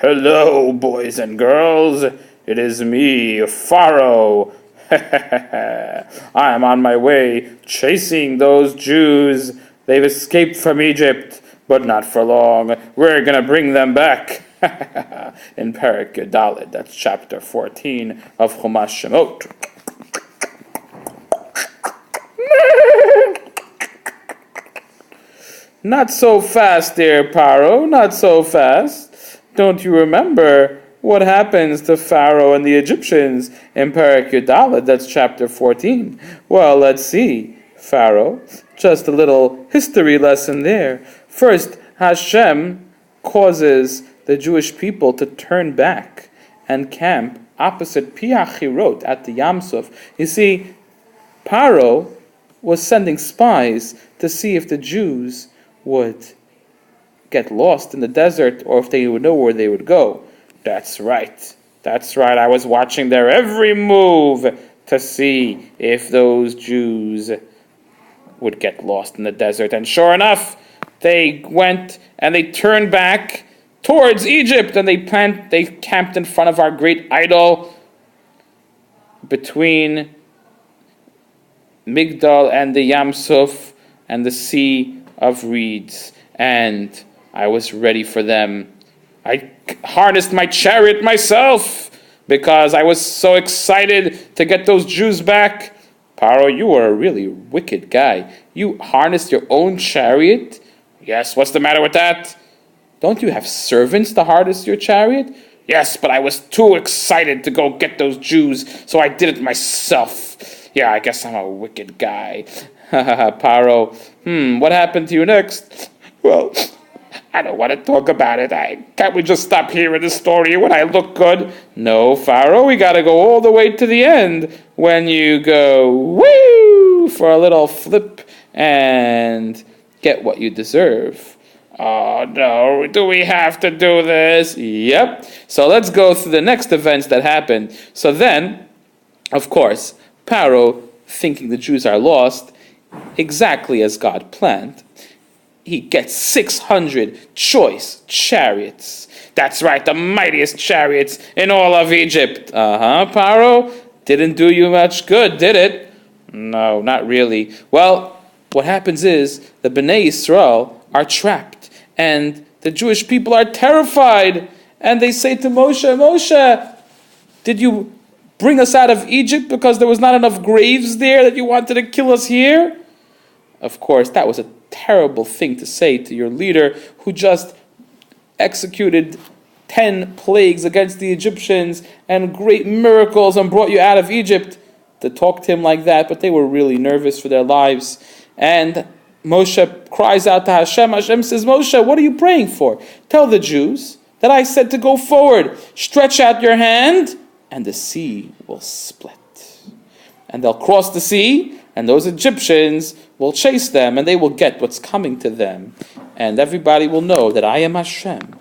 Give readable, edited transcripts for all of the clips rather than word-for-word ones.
Hello, boys and girls. It is me, Pharaoh. I am on my way chasing those Jews. They've escaped from Egypt, but not for long. We're gonna bring them back. In Perek Dalet, that's chapter 14 of Chumash Shemot. Not so fast, dear Pharaoh, not so fast. Don't you remember what happens to Pharaoh and the Egyptians in Perek Dalet? That's chapter 14. Well, let's see. Pharaoh, just a little history lesson there. First, Hashem causes the Jewish people to turn back and camp opposite Pi Hachirot at the Yam Suf. You see, Pharaoh was sending spies to see if the Jews would get lost in the desert or if they would know where they would go. That's right. I was watching their every move to see if those Jews would get lost in the desert. And sure enough, they went and they turned back towards Egypt, and they camped in front of our great idol between Migdal and the Yam Suf and the Sea of Reeds. And I was ready for them. I harnessed my chariot myself because I was so excited to get those Jews back. Pharaoh, you are a really wicked guy. You harnessed your own chariot? Yes, what's the matter with that? Don't you have servants to harness your chariot? Yes, but I was too excited to go get those Jews, so I did it myself. Yeah, I guess I'm a wicked guy. Pharaoh, what happened to you next? Well, I don't want to talk about it. Can't we just stop here in the story when I look good? No, Pharaoh, we got to go all the way to the end when you go woo for a little flip and get what you deserve. Oh no, do we have to do this? Yep. So let's go through the next events that happened. So then, of course, Pharaoh, thinking the Jews are lost, exactly as God planned, he gets 600 choice chariots. That's right, the mightiest chariots in all of Egypt. Pharaoh, didn't do you much good, did it? No, not really. Well, what happens is the Bnei Yisrael are trapped, and the Jewish people are terrified, and they say to Moshe, did you bring us out of Egypt because there was not enough graves there that you wanted to kill us here? Of course, that was a terrible thing to say to your leader who just executed 10 plagues against the Egyptians and great miracles and brought you out of Egypt, to talk to him like that. But they were really nervous for their lives. And Moshe cries out to Hashem. Hashem says, Moshe, what are you praying for? Tell the Jews that I said to go forward. Stretch out your hand, and the sea will split. And they'll cross the sea, and those Egyptians will chase them, and they will get what's coming to them. And everybody will know that I am Hashem.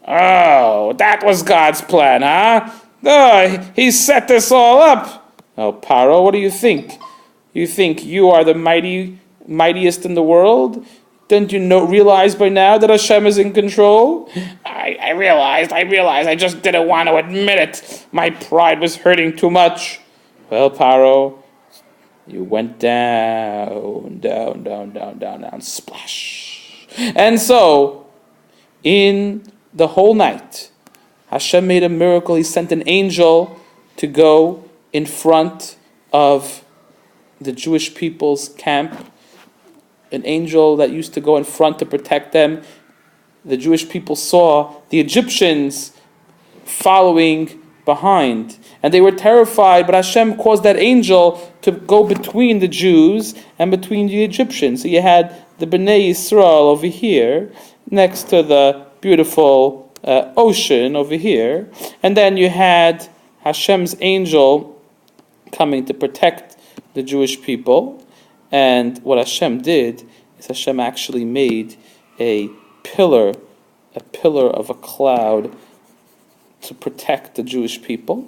Oh, that was God's plan, huh? Oh, he set this all up. Oh, Pharaoh, what do you think? You think you are the mightiest in the world? Don't you realize by now that Hashem is in control? I realized. I just didn't want to admit it. My pride was hurting too much. Well, Pharaoh, you went down, splash. And so, in the whole night, Hashem made a miracle. He sent an angel to go in front of the Jewish people's camp. An angel that used to go in front to protect them. The Jewish people saw the Egyptians following behind, and they were terrified, but Hashem caused that angel to go between the Jews and between the Egyptians. So you had the Bnei Yisrael over here, next to the beautiful ocean over here, and then you had Hashem's angel coming to protect the Jewish people. And what Hashem did is Hashem actually made a pillar of a cloud to protect the Jewish people.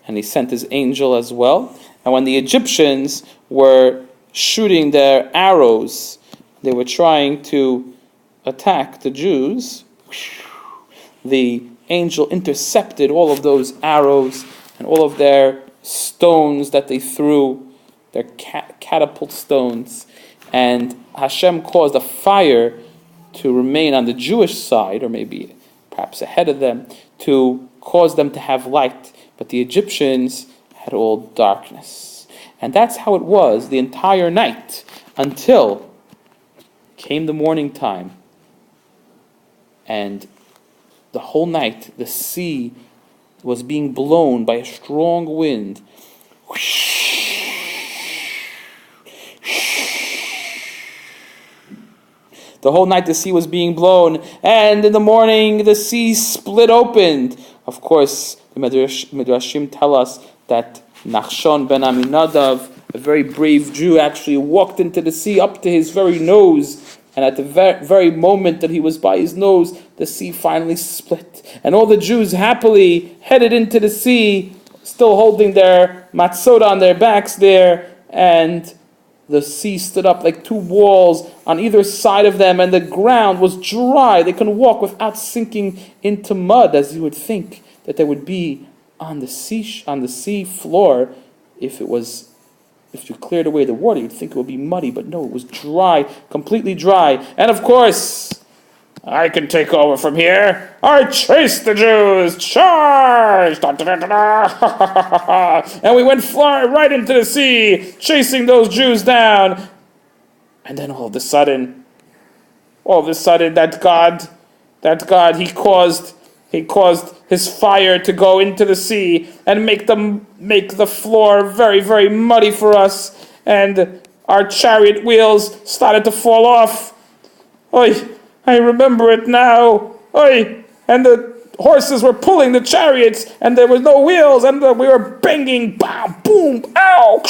And he sent his angel as well. And when the Egyptians were shooting their arrows, they were trying to attack the Jews, the angel intercepted all of those arrows and all of their stones that they threw, their catapult stones, and Hashem caused a fire to remain on the Jewish side, or maybe perhaps ahead of them, to cause them to have light. But the Egyptians had all darkness. And that's how it was the entire night, until came the morning time. And the whole night, the sea was being blown by a strong wind. The whole night the sea was being blown, and in the morning the sea split open. Of course, the Midrashim tell us that Nachshon ben Aminadav, a very brave Jew, actually walked into the sea up to his very nose, and at the very moment that he was by his nose, the sea finally split. And all the Jews happily headed into the sea, still holding their matzot on their backs there, and the sea stood up like two walls on either side of them, and the ground was dry. They could walk without sinking into mud, as you would think that there would be on the sea floor. If you cleared away the water, you'd think it would be muddy, but no, it was dry, completely dry. And of course, I can take over from here. I chased the Jews. Charge! And we went flying right into the sea, chasing those Jews down. And then all of a sudden, that God, he caused his fire to go into the sea and make the floor very, very muddy for us. And our chariot wheels started to fall off. Oy! I remember it now. Oy! And the horses were pulling the chariots, and there was no wheels, and we were banging, bam, boom, ow!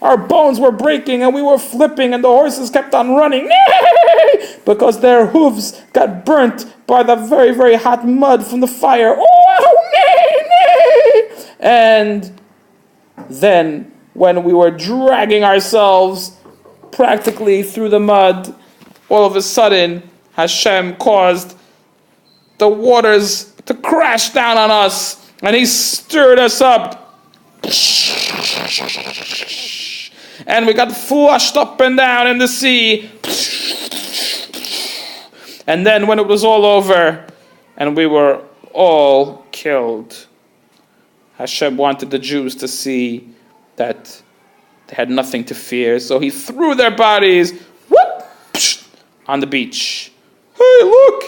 Our bones were breaking, and we were flipping, and the horses kept on running, because their hooves got burnt by the very, very hot mud from the fire. And then, when we were dragging ourselves practically through the mud, all of a sudden, Hashem caused the waters to crash down on us, and he stirred us up. And we got flushed up and down in the sea. And then when it was all over, and we were all killed, Hashem wanted the Jews to see that they had nothing to fear, so he threw their bodies on the beach. Hey, look!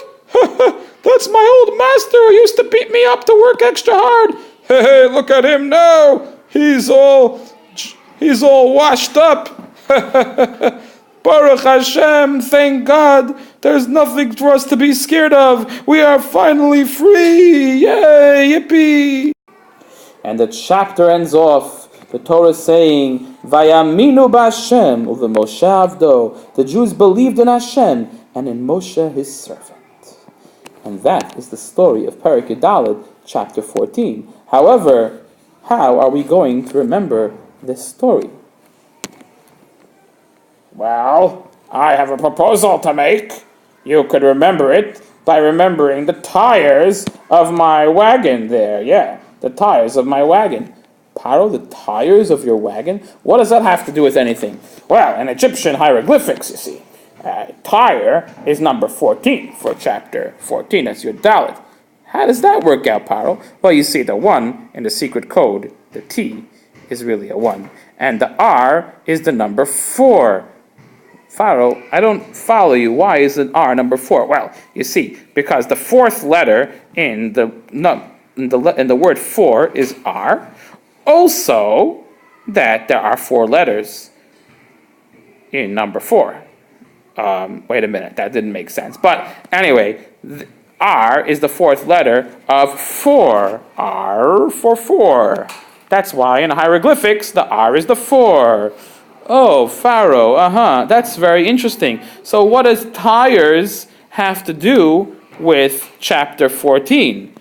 That's my old master who used to beat me up to work extra hard. Hey, look at him now. He's all washed up. Baruch Hashem, thank God. There's nothing for us to be scared of. We are finally free. Yay, yippee. And the chapter ends off, the Torah saying, Vayaminu b'Hashem u'v'Moshe avdo. The Jews believed in Hashem and in Moshe his servant. And that is the story of Perek Yudaled, chapter 14. However, how are we going to remember this story? Well, I have a proposal to make. You could remember it by remembering the tires of my wagon there. Yeah, the tires of my wagon. Paro, the tires of your wagon? What does that have to do with anything? Well, in Egyptian hieroglyphics, you see, tire is number 14 for chapter 14. That's your Dalet. How does that work out, Paro? Well, you see, the 1 in the secret code, the T, is really a 1. And the R is the number 4. Pharaoh, I don't follow you. Why is an R number 4? Well, you see, because the 4th letter in the word 4 is R. Also, that there are 4 letters in number 4. Wait a minute, that didn't make sense. But anyway, R is the 4th letter of 4. R for 4. That's why in hieroglyphics, the R is the 4. Oh, Pharaoh, that's very interesting. So what does tires have to do with chapter 14?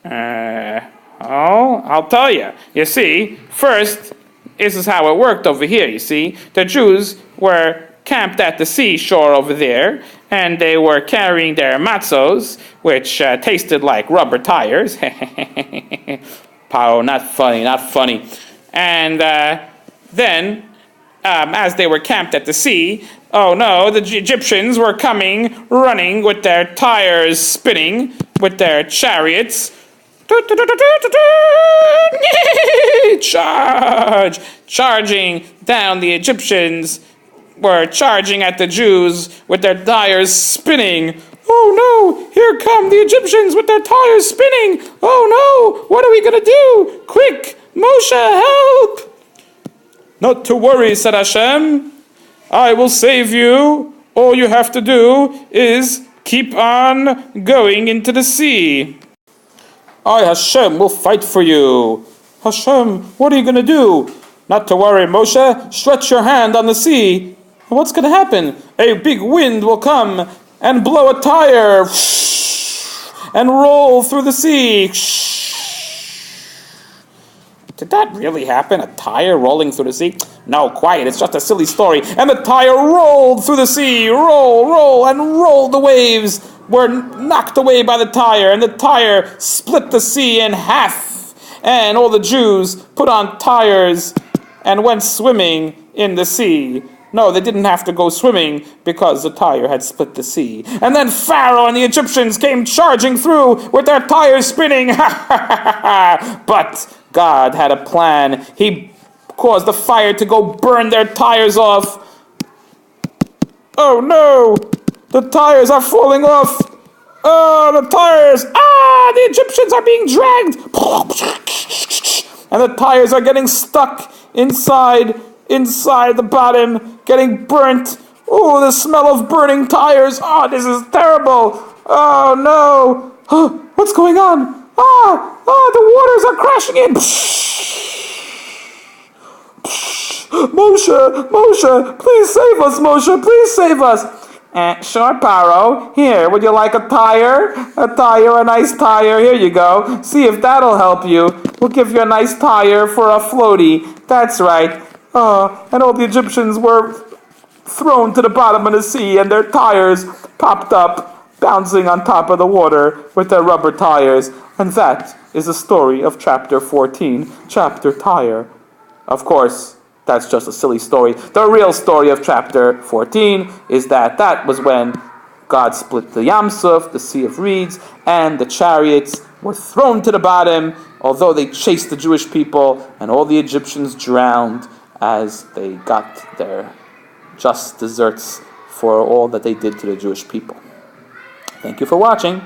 I'll tell you. You see, first, this is how it worked over here, you see. The Jews were camped at the seashore over there, and they were carrying their matzos, which tasted like rubber tires. Paro, not funny, not funny. And then, as they were camped at the sea, oh no, the Egyptians were coming, running with their tires spinning, with their chariots. Charge! Charging down, the Egyptians were charging at the Jews with their tires spinning. Oh no, here come the Egyptians with their tires spinning. Oh no, what are we gonna do? Quick, Moshe, help! Not to worry, said Hashem. I will save you. All you have to do is keep on going into the sea. I, Hashem, will fight for you. Hashem, what are you going to do? Not to worry, Moshe. Stretch your hand on the sea. What's going to happen? A big wind will come and blow a tire and roll through the sea. Did that really happen? A tire rolling through the sea? No, quiet. It's just a silly story. And the tire rolled through the sea. Roll, and rolled the waves. Were knocked away by the tire, and the tire split the sea in half. And all the Jews put on tires and went swimming in the sea. No, they didn't have to go swimming because the tire had split the sea. And then Pharaoh and the Egyptians came charging through with their tires spinning. But God had a plan. He caused the fire to go burn their tires off. Oh no! The tires are falling off. Oh, the tires. The Egyptians are being dragged. And the tires are getting stuck inside the bottom, getting burnt. Oh, the smell of burning tires. Oh, this is terrible. Oh, no. What's going on? The waters are crashing in. Moshe, please save us, Moshe. Please save us. Sure, Paro. Here, would you like a tire? A nice tire. Here you go. See if that'll help you. We'll give you a nice tire for a floaty. That's right. And all the Egyptians were thrown to the bottom of the sea, and their tires popped up, bouncing on top of the water with their rubber tires. And that is the story of chapter 14, chapter tire. Of course, that's just a silly story. The real story of chapter 14 is that was when God split the Yam Suf, the Sea of Reeds, and the chariots were thrown to the bottom, although they chased the Jewish people, and all the Egyptians drowned as they got their just deserts for all that they did to the Jewish people. Thank you for watching.